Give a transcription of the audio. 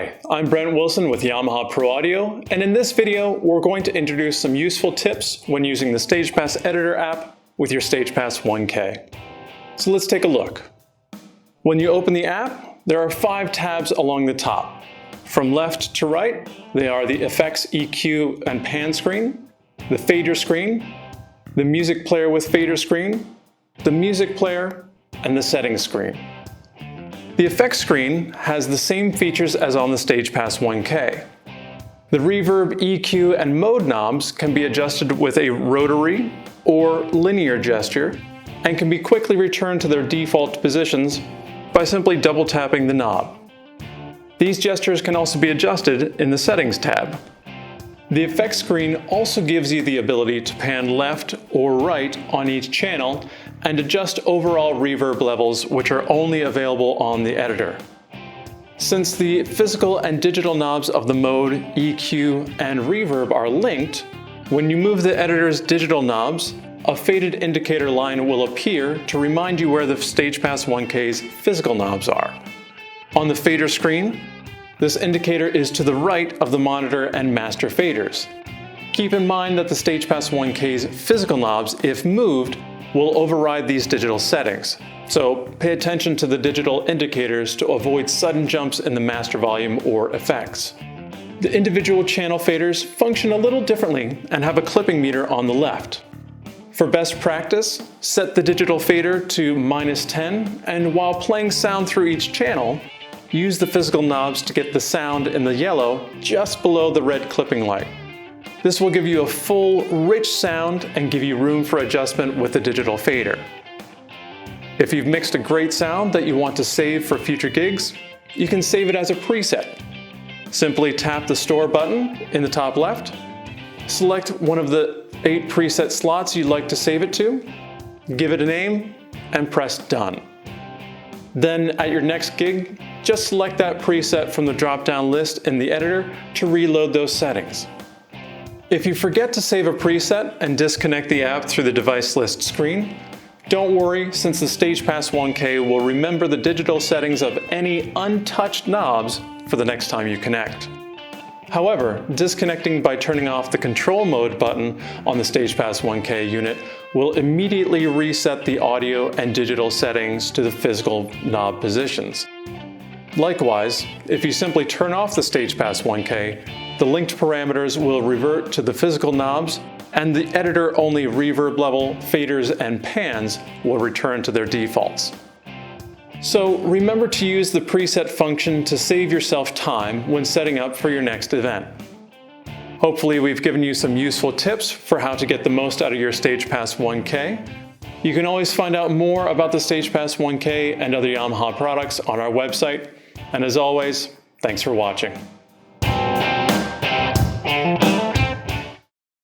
Hi, I'm Brent Wilson with Yamaha Pro Audio, and in this video we're going to introduce some useful tips when using the STAGEPAS Editor app with your STAGEPAS 1K. So let's take a look. When you open the app, there are 5 tabs along the top. From left to right, they are the Effects, EQ, and Pan screen, the Fader screen, the Music Player with Fader screen, the Music Player, and the Settings screen. The Effects screen has the same features as on the STAGEPAS 1K. The Reverb, EQ, and Mode knobs can be adjusted with a rotary or linear gesture and can be quickly returned to their default positions by simply double tapping the knob. These gestures can also be adjusted in the Settings tab. The Effects screen also gives you the ability to pan left or right on each channel and adjust overall reverb levels, which are only available on the editor. Since the physical and digital knobs of the Mode, EQ, and Reverb are linked, when you move the editor's digital knobs, a faded indicator line will appear to remind you where the STAGEPAS 1K's physical knobs are. On the fader screen, this indicator is to the right of the monitor and master faders. Keep in mind that the STAGEPAS 1K's physical knobs, if moved, will override these digital settings. So pay attention to the digital indicators to avoid sudden jumps in the master volume or effects. The individual channel faders function a little differently and have a clipping meter on the left. For best practice, set the digital fader to -10, and while playing sound through each channel, use the physical knobs to get the sound in the yellow just below the red clipping light. This will give you a full, rich sound and give you room for adjustment with the digital fader. If you've mixed a great sound that you want to save for future gigs, you can save it as a preset. Simply tap the Store button in the top left, select one of the 8 preset slots you'd like to save it to, give it a name, and press Done. Then at your next gig, just select that preset from the drop-down list in the editor to reload those settings. If you forget to save a preset and disconnect the app through the device list screen, don't worry, since the STAGEPAS 1K will remember the digital settings of any untouched knobs for the next time you connect. However, disconnecting by turning off the Control Mode button on the STAGEPAS 1K unit will immediately reset the audio and digital settings to the physical knob positions. Likewise, if you simply turn off the STAGEPAS 1K, the linked parameters will revert to the physical knobs, and the editor-only reverb level, faders, and pans will return to their defaults. So remember to use the preset function to save yourself time when setting up for your next event. Hopefully we've given you some useful tips for how to get the most out of your STAGEPAS 1K. You can always find out more about the STAGEPAS 1K and other Yamaha products on our website. And as always, thanks for watching.